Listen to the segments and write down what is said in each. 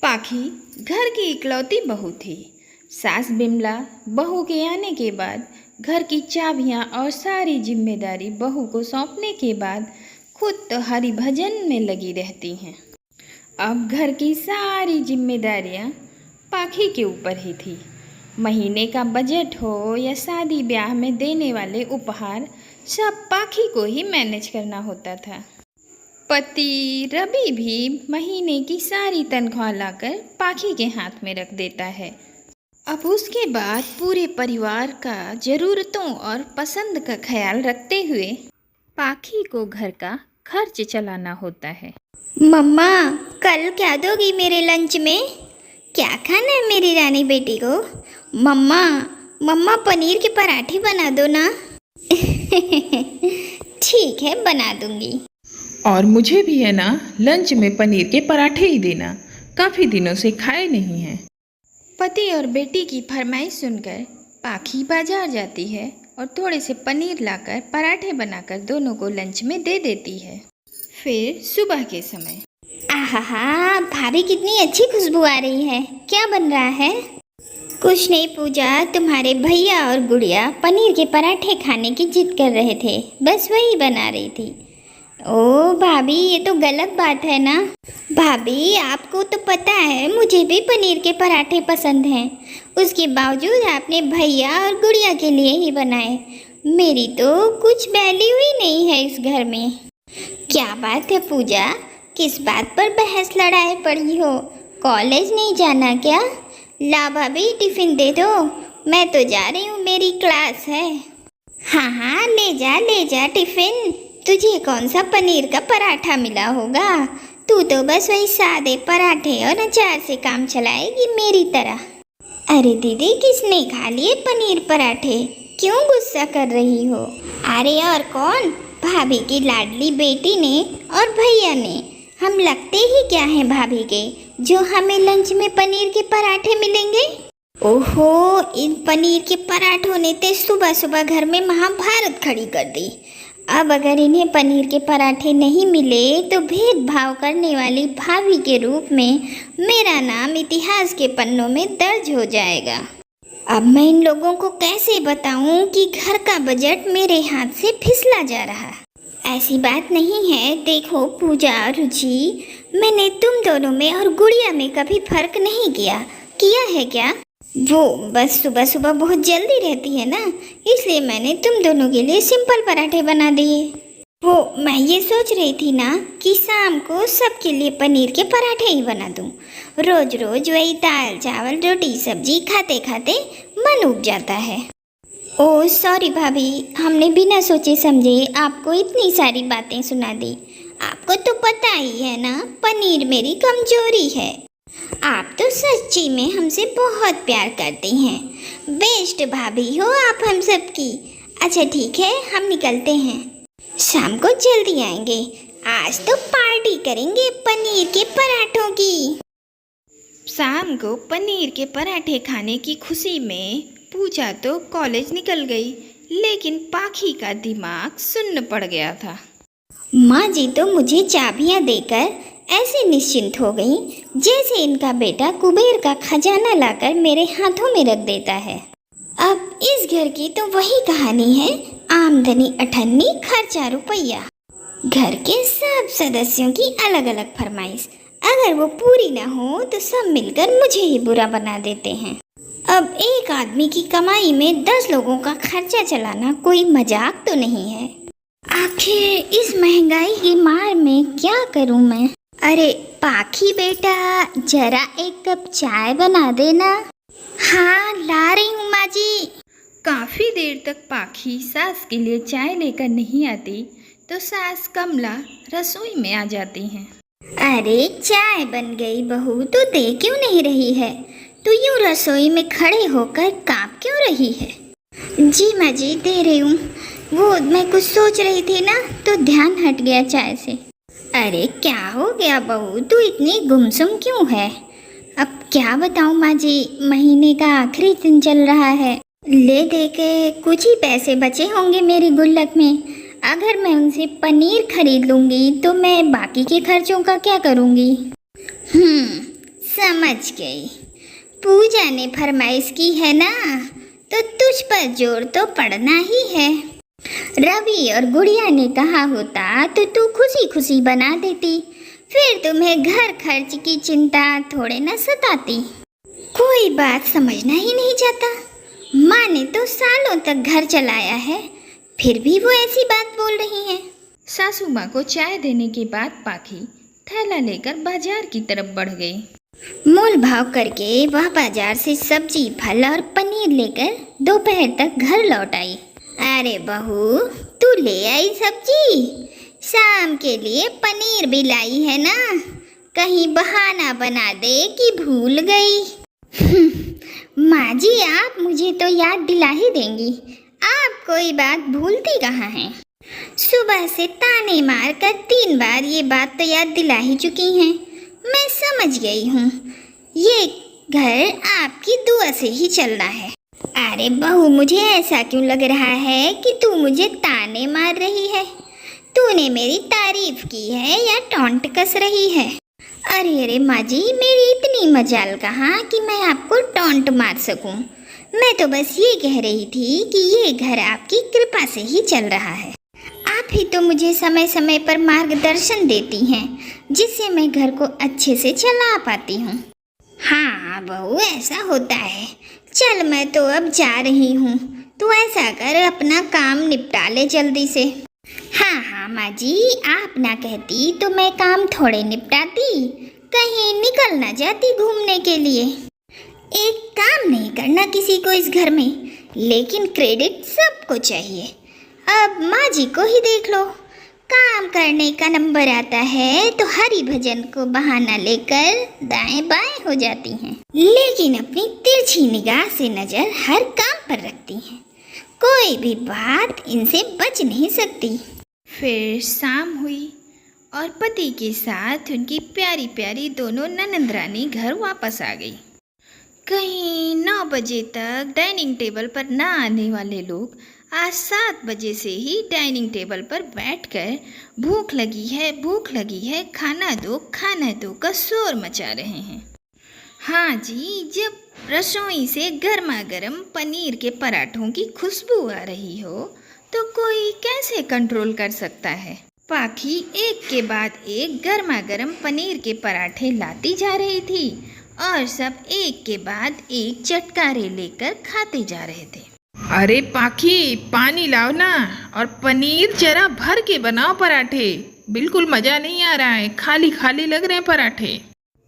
पाखी घर की इकलौती बहू थी। सास बिमला बहू के आने के बाद घर की चाबियां और सारी जिम्मेदारी बहू को सौंपने के बाद खुद तो हरि भजन में लगी रहती हैं। अब घर की सारी जिम्मेदारियां पाखी के ऊपर ही थी। महीने का बजट हो या शादी ब्याह में देने वाले उपहार, सब पाखी को ही मैनेज करना होता था। पति रवि भी महीने की सारी तनख्वाह लाकर पाखी के हाथ में रख देता है। अब उसके बाद पूरे परिवार का ज़रूरतों और पसंद का ख्याल रखते हुए पाखी को घर का खर्च चलाना होता है। मम्मा, कल क्या दोगी मेरे लंच में? क्या खाना है मेरी रानी बेटी को? मम्मा मम्मा पनीर के पराठे बना दो ना। ठीक है, बना दूंगी। और मुझे भी है ना, लंच में पनीर के पराठे ही देना, काफ़ी दिनों से खाए नहीं हैं। पति और बेटी की फरमाइश सुनकर पाखी बाजार जाती है और थोड़े से पनीर लाकर पराठे बनाकर दोनों को लंच में दे देती है। फिर सुबह के समय, आहा, भाभी कितनी अच्छी खुशबू आ रही है। क्या बन रहा है? कुछ नहीं पूजा, तुम्हारे भैया और गुड़िया पनीर के पराठे खाने की जिद कर रहे थे, बस वही बना रही थी। ओ भाभी, ये तो गलत बात है ना। भाभी, आपको तो पता है मुझे भी पनीर के पराठे पसंद हैं, उसके बावजूद आपने भैया और गुड़िया के लिए ही बनाए। मेरी तो कुछ वैल्यू ही नहीं है इस घर में। क्या बात है पूजा, किस बात पर बहस लड़ाई पड़ी हो? कॉलेज नहीं जाना क्या? ला भाभी, टिफ़िन दे दो, मैं तो जा रही हूँ, मेरी क्लास है। हाँ हाँ, ले जा टिफ़िन। तुझे कौन सा पनीर का पराठा मिला होगा? तू तो बस वही सादे पराठे और अचार से काम चलाएगी मेरी तरह। अरे दीदी, किसने खा लिए पनीर पराठे? क्यों गुस्सा कर रही हो? अरे और कौन? भाभी की लाडली बेटी ने और भैया ने। हम लगते ही क्या हैं भाभी के, जो हमें लंच में पनीर के पराठे मिलेंगे? ओहो, इन पनीर के पराठों ने तो सुबह सुबह घर में महाभारत खड़ी कर दी। अब अगर इन्हें पनीर के पराठे नहीं मिले तो भेदभाव करने वाली भाभी के रूप में मेरा नाम इतिहास के पन्नों में दर्ज हो जाएगा। अब मैं इन लोगों को कैसे बताऊं कि घर का बजट मेरे हाथ से फिसला जा रहा। ऐसी बात नहीं है। देखो पूजा और रुचि, मैंने तुम दोनों में और गुड़िया में कभी फर्क नहीं किया है क्या? वो बस सुबह सुबह बहुत जल्दी रहती है ना, इसलिए मैंने तुम दोनों के लिए सिंपल पराठे बना दिए। वो मैं ये सोच रही थी ना कि शाम को सबके लिए पनीर के पराठे ही बना दूं। रोज रोज वही दाल चावल रोटी सब्जी खाते खाते मन उब जाता है। ओह सॉरी भाभी, हमने बिना सोचे समझे आपको इतनी सारी बातें सुना दी। आपको तो पता ही है ना, पनीर मेरी कमजोरी है। आप तो सच्ची में हमसे बहुत प्यार करती हैं। बेस्ट भाभी हो आप हम सब की। अच्छा ठीक है, हम निकलते हैं, शाम को जल्दी आएंगे। आज तो पार्टी करेंगे पनीर के पराठों की। शाम को पनीर के पराठे खाने की खुशी में पूजा तो कॉलेज निकल गई, लेकिन पाखी का दिमाग सुन्न पड़ गया था। माँ जी तो मुझे चाबियाँ देकर ऐसे निश्चिंत हो गई जैसे इनका बेटा कुबेर का खजाना लाकर मेरे हाथों में रख देता है। अब इस घर की तो वही कहानी है, आमदनी अठन्नी खर्चा रुपया। घर के सब सदस्यों की अलग अलग फरमाइश, अगर वो पूरी ना हो तो सब मिलकर मुझे ही बुरा बना देते हैं। अब एक आदमी की कमाई में 10 लोगों का खर्चा चलाना कोई मजाक तो नहीं है। आखिर इस महंगाई की मार में क्या करूं मैं? अरे पाखी बेटा, जरा एक कप चाय बना देना। हाँ ला रही हूँ माँ जी। काफ़ी देर तक पाखी सास के लिए चाय लेकर नहीं आती तो सास कमला रसोई में आ जाती हैं। अरे चाय बन गई बहू, तो दे क्यों नहीं रही है? तू यूँ रसोई में खड़े होकर काँप क्यों रही है? जी माँ जी, दे रही हूँ। वो मैं कुछ सोच रही थी ना, तो ध्यान हट गया चाय से। अरे क्या हो गया बहू, तू इतनी गुमसुम क्यों है? अब क्या बताऊँ माँ जी, महीने का आखिरी दिन चल रहा है। ले दे के कुछ ही पैसे बचे होंगे मेरी गुल्लक में। अगर मैं उनसे पनीर खरीद लूँगी तो मैं बाकी के खर्चों का क्या करूँगी? समझ गई। पूजा ने फरमाइश की है ना, तो तुझ पर जोर तो पड़ना ही है। रवि और गुड़िया ने कहा होता तो तू खुशी खुशी बना देती, फिर तुम्हें घर खर्च की चिंता थोड़े न सताती। कोई बात समझना ही नहीं चाहता। माँ ने तो सालों तक घर चलाया है, फिर भी वो ऐसी बात बोल रही है। सासू माँ को चाय देने के बाद पाखी थैला लेकर बाजार की तरफ बढ़ गई। मोल भाव करके वह बाजार से सब्जी, फल और पनीर लेकर दोपहर तक घर लौट आई। अरे बहू, तू ले आई सब्जी? शाम के लिए पनीर भी लाई है ना? कहीं बहाना बना दे कि भूल गई। माँ जी, आप मुझे तो याद दिला ही देंगी, आप कोई बात भूलती कहाँ हैं? सुबह से ताने मार कर 3 बार ये बात तो याद दिला ही चुकी हैं। मैं समझ गई हूँ, ये घर आपकी दुआ से ही चल रहा है। अरे बहू, मुझे ऐसा क्यों लग रहा है कि तू मुझे ताने मार रही है? तूने मेरी तारीफ की है या टोंट कस रही है? अरे माँ जी, मेरी इतनी मजाल कहाँ कि मैं आपको टोंट मार सकूं। मैं तो बस ये कह रही थी कि ये घर आपकी कृपा से ही चल रहा है। आप ही तो मुझे समय समय पर मार्गदर्शन देती हैं, जिससे मैं घर को अच्छे से चला पाती हूँ। हाँ बहू, ऐसा होता है। चल, मैं तो अब जा रही हूँ, तू ऐसा कर, अपना काम निपटा ले जल्दी से। हाँ माँ जी, आप ना कहती तो मैं काम थोड़े निपटाती, कहीं निकल ना जाती घूमने के लिए। एक काम नहीं करना किसी को इस घर में, लेकिन क्रेडिट सबको चाहिए। अब माँ जी को ही देख लो, काम करने का नंबर आता है तो हरि भजन को बहाना लेकर दाएं बाएं हो जाती हैं, लेकिन अपनी तिरछी निगाह से नजर हर काम पर रखती हैं। कोई भी बात इनसे बच नहीं सकती। फिर शाम हुई और पति के साथ उनकी प्यारी प्यारी दोनों ननंदरानी घर वापस आ गई। कहीं 9 बजे तक डाइनिंग टेबल पर ना आने वाले लोग आज 7 बजे से ही डाइनिंग टेबल पर बैठकर भूख लगी है, खाना दो का शोर मचा रहे हैं। हाँ जी, जब रसोई से गर्मा गर्म पनीर के पराठों की खुशबू आ रही हो तो कोई कैसे कंट्रोल कर सकता है। पाखी एक के बाद एक गर्मा गर्म पनीर के पराठे लाती जा रही थी और सब एक के बाद एक चटकारे लेकर खाते जा रहे थे। अरे पाखी, पानी लाओ ना, और पनीर जरा भर के बनाओ पराठे। बिल्कुल मजा नहीं आ रहा है, खाली खाली लग रहे हैं पराठे।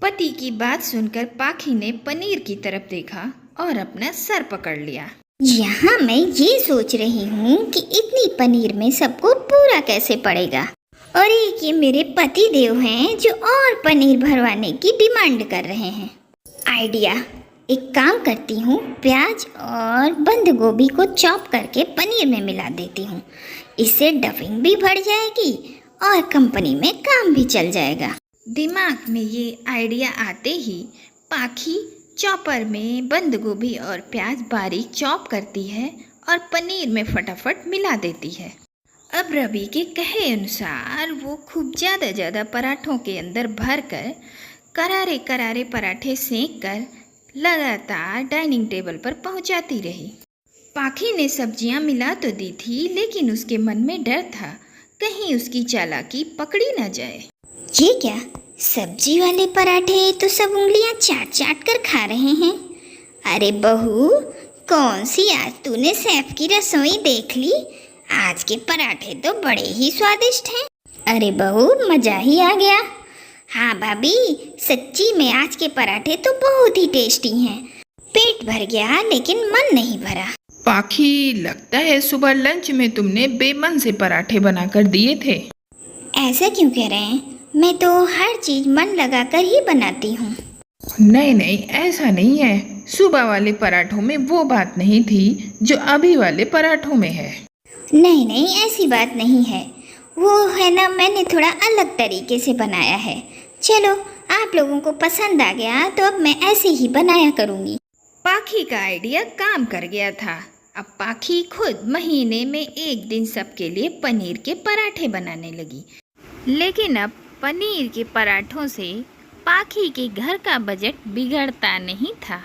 पति की बात सुनकर पाखी ने पनीर की तरफ देखा और अपना सर पकड़ लिया। यहाँ मैं ये सोच रही हूँ कि इतनी पनीर में सबको पूरा कैसे पड़ेगा, और एक ये मेरे पति देव हैं जो और पनीर भरवाने की डिमांड कर रहे हैं। आइडिया, एक काम करती हूँ, प्याज और बंद गोभी को चॉप करके पनीर में मिला देती हूँ। इससे डफिंग भी बढ़ जाएगी और कंपनी में काम भी चल जाएगा। दिमाग में ये आइडिया आते ही पाखी चॉपर में बंद गोभी और प्याज बारीक चॉप करती है और पनीर में फटाफट मिला देती है। अब रवि के कहे अनुसार वो खूब ज़्यादा पराठों के अंदर भरकर करारे करारे पराठे सेंक कर लगातार डाइनिंग टेबल पर पहुंचाती रही। पाखी ने सब्जियां मिला तो दी थी, लेकिन उसके मन में डर था कहीं उसकी चालाकी पकड़ी ना जाए। ये क्या, सब्जी वाले पराठे तो सब उंगलियां चाट चाट कर खा रहे हैं। अरे बहू, कौन सी आज तूने सैफ की रसोई देख ली? आज के पराठे तो बड़े ही स्वादिष्ट हैं। अरे बहू, मजा ही आ गया। हाँ भाभी, सच्ची में आज के पराठे तो बहुत ही टेस्टी हैं। पेट भर गया लेकिन मन नहीं भरा। पाखी, लगता है सुबह लंच में तुमने बेमन से पराठे बनाकर दिए थे। ऐसा क्यों कह रहे हैं? मैं तो हर चीज मन लगाकर ही बनाती हूँ। नहीं, ऐसा नहीं है। सुबह वाले पराठों में वो बात नहीं थी जो अभी वाले पराठों में है। नहीं, ऐसी बात नहीं है। वो है ना, मैंने थोड़ा अलग तरीके से बनाया है। चलो, आप लोगों को पसंद आ गया तो अब मैं ऐसे ही बनाया करूँगी। पाखी का आइडिया काम कर गया था। अब पाखी खुद महीने में एक दिन सबके लिए पनीर के पराठे बनाने लगी। लेकिन अब पनीर के पराठों से पाखी के घर का बजट बिगड़ता नहीं था।